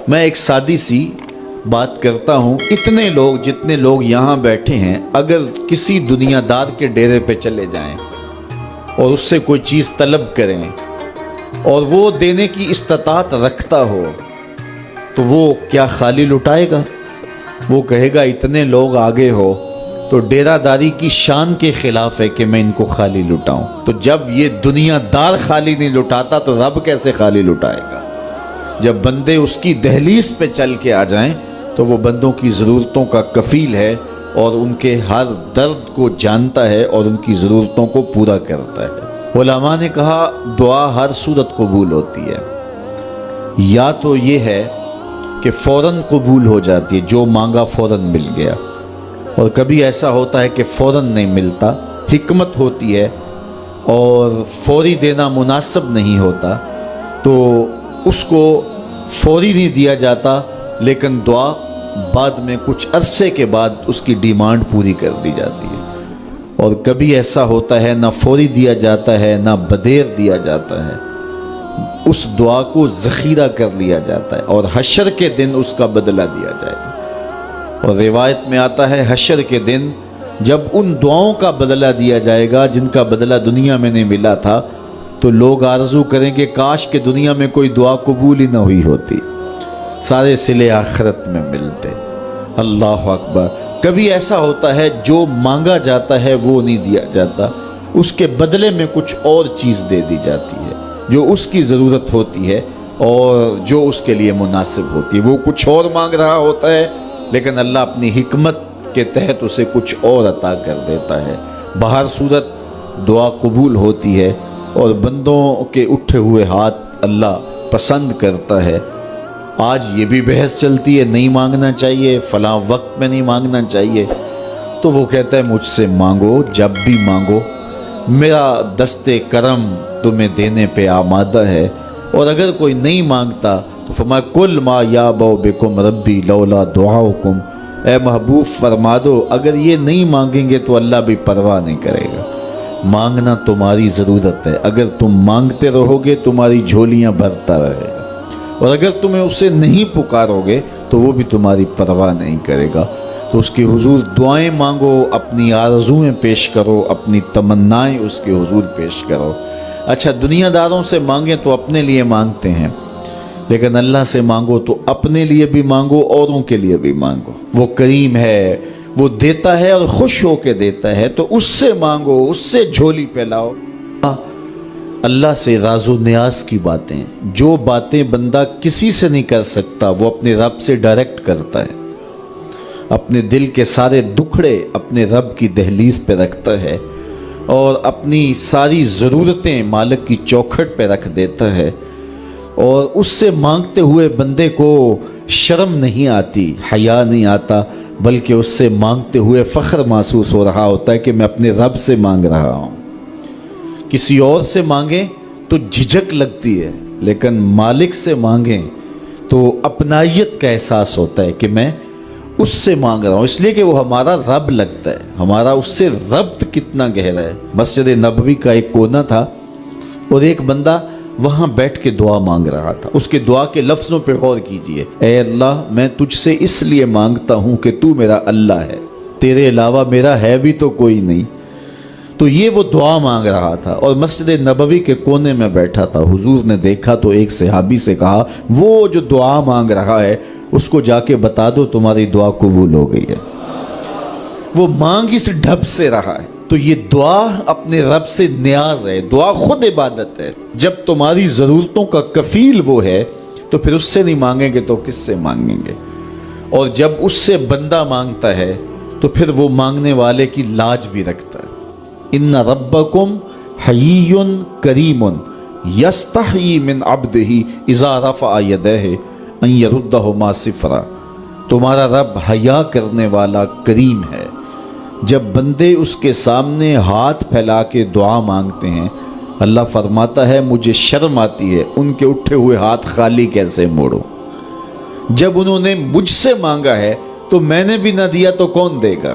میں ایک سادی سی بات کرتا ہوں، اتنے لوگ جتنے لوگ یہاں بیٹھے ہیں اگر کسی دنیا دار کے ڈیرے پہ چلے جائیں اور اس سے کوئی چیز طلب کریں اور وہ دینے کی استطاعت رکھتا ہو تو وہ کیا خالی لٹائے گا؟ وہ کہے گا اتنے لوگ آگے ہو تو ڈیرہ داری کی شان کے خلاف ہے کہ میں ان کو خالی لٹاؤں۔ تو جب یہ دنیا دار خالی نہیں لٹاتا تو رب کیسے خالی لٹائے گا؟ جب بندے اس کی دہلیز پہ چل کے آ جائیں تو وہ بندوں کی ضرورتوں کا کفیل ہے اور ان کے ہر درد کو جانتا ہے اور ان کی ضرورتوں کو پورا کرتا ہے۔ علماء نے کہا دعا ہر صورت قبول ہوتی ہے، یا تو یہ ہے کہ فوراً قبول ہو جاتی ہے، جو مانگا فوراً مل گیا، اور کبھی ایسا ہوتا ہے کہ فوراً نہیں ملتا، حکمت ہوتی ہے اور فوری دینا مناسب نہیں ہوتا تو اس کو فوری نہیں دیا جاتا، لیکن دعا بعد میں کچھ عرصے کے بعد اس کی ڈیمانڈ پوری کر دی جاتی ہے۔ اور کبھی ایسا ہوتا ہے نہ فوری دیا جاتا ہے نہ بدیر دیا جاتا ہے، اس دعا کو ذخیرہ کر لیا جاتا ہے اور حشر کے دن اس کا بدلہ دیا جائے گا۔ اور روایت میں آتا ہے حشر کے دن جب ان دعاؤں کا بدلہ دیا جائے گا جن کا بدلہ دنیا میں نہیں ملا تھا تو لوگ آرزو کریں کہ کاش کہ دنیا میں کوئی دعا قبول ہی نہ ہوئی ہوتی، سارے صلے آخرت میں ملتے۔ اللہ اکبر۔ کبھی ایسا ہوتا ہے جو مانگا جاتا ہے وہ نہیں دیا جاتا، اس کے بدلے میں کچھ اور چیز دے دی جاتی ہے جو اس کی ضرورت ہوتی ہے اور جو اس کے لیے مناسب ہوتی ہے۔ وہ کچھ اور مانگ رہا ہوتا ہے لیکن اللہ اپنی حکمت کے تحت اسے کچھ اور عطا کر دیتا ہے۔ بہر صورت دعا قبول ہوتی ہے اور بندوں کے اٹھے ہوئے ہاتھ اللہ پسند کرتا ہے۔ آج یہ بھی بحث چلتی ہے نہیں مانگنا چاہیے، فلاں وقت میں نہیں مانگنا چاہیے، تو وہ کہتا ہے مجھ سے مانگو جب بھی مانگو، میرا دست کرم تمہیں دینے پہ آمادہ ہے۔ اور اگر کوئی نہیں مانگتا تو فرمایا کل ما یابو بکم ربی لولا دعاؤکم، اے محبوب فرما دو اگر یہ نہیں مانگیں گے تو اللہ بھی پرواہ نہیں کرے گا۔ مانگنا تمہاری ضرورت ہے، اگر تم مانگتے رہو گے تمہاری جھولیاں بھرتا رہے گا، اور اگر تمہیں اسے نہیں پکارو گے تو وہ بھی تمہاری پرواہ نہیں کرے گا۔ تو اس کے حضور دعائیں مانگو، اپنی آرزویں پیش کرو، اپنی تمنائیں اس کے حضور پیش کرو۔ اچھا دنیا داروں سے مانگیں تو اپنے لیے مانگتے ہیں، لیکن اللہ سے مانگو تو اپنے لیے بھی مانگو، اوروں کے لیے بھی مانگو۔ وہ کریم ہے، وہ دیتا ہے اور خوش ہو کے دیتا ہے، تو اس سے مانگو، اس سے جھولی پھیلاؤ۔ اللہ سے راز و نیاز کی باتیں، جو باتیں بندہ کسی سے نہیں کر سکتا وہ اپنے رب سے ڈائریکٹ کرتا ہے، اپنے دل کے سارے دکھڑے اپنے رب کی دہلیز پہ رکھتا ہے اور اپنی ساری ضرورتیں مالک کی چوکھٹ پہ رکھ دیتا ہے، اور اس سے مانگتے ہوئے بندے کو شرم نہیں آتی، حیا نہیں آتا، بلکہ اس سے مانگتے ہوئے فخر محسوس ہو رہا ہوتا ہے کہ میں اپنے رب سے مانگ رہا ہوں۔ کسی اور سے مانگیں تو جھجک لگتی ہے، لیکن مالک سے مانگیں تو اپنائیت کا احساس ہوتا ہے کہ میں اس سے مانگ رہا ہوں، اس لیے کہ وہ ہمارا رب لگتا ہے، ہمارا اس سے ربط کتنا گہرا ہے۔ مسجد نبوی کا ایک کونا تھا اور ایک بندہ وہاں بیٹھ کے دعا مانگ رہا تھا۔ اس کے دعا کے لفظوں پہ غور کیجئے، اے اللہ میں تجھ سے اس لیے مانگتا ہوں کہ تو میرا اللہ ہے، تیرے علاوہ میرا ہے بھی تو کوئی نہیں۔ تو یہ وہ دعا مانگ رہا تھا اور مسجد نبوی کے کونے میں بیٹھا تھا۔ حضور نے دیکھا تو ایک صحابی سے کہا وہ جو دعا مانگ رہا ہے اس کو جا کے بتا دو تمہاری دعا قبول ہو گئی ہے۔ وہ مانگ اس ڈھب سے رہا ہے۔ تو یہ دعا اپنے رب سے نیاز ہے، دعا خود عبادت ہے۔ جب تمہاری ضرورتوں کا کفیل وہ ہے تو پھر اس سے نہیں مانگیں گے تو کس سے مانگیں گے؟ اور جب اس سے بندہ مانگتا ہے تو پھر وہ مانگنے والے کی لاج بھی رکھتا ہے۔ ان ربکم حیی کریم یستحیی من عبدہ اذا رفع یدیہ ان یردہما صفرا۔ تمہارا رب حیا کرنے والا کریم ہے، جب بندے اس کے سامنے ہاتھ پھیلا کے دعا مانگتے ہیں اللہ فرماتا ہے مجھے شرم آتی ہے ان کے اٹھے ہوئے ہاتھ خالی کیسے موڑو۔ جب انہوں نے مجھ سے مانگا ہے تو میں نے بھی نہ دیا تو کون دے گا؟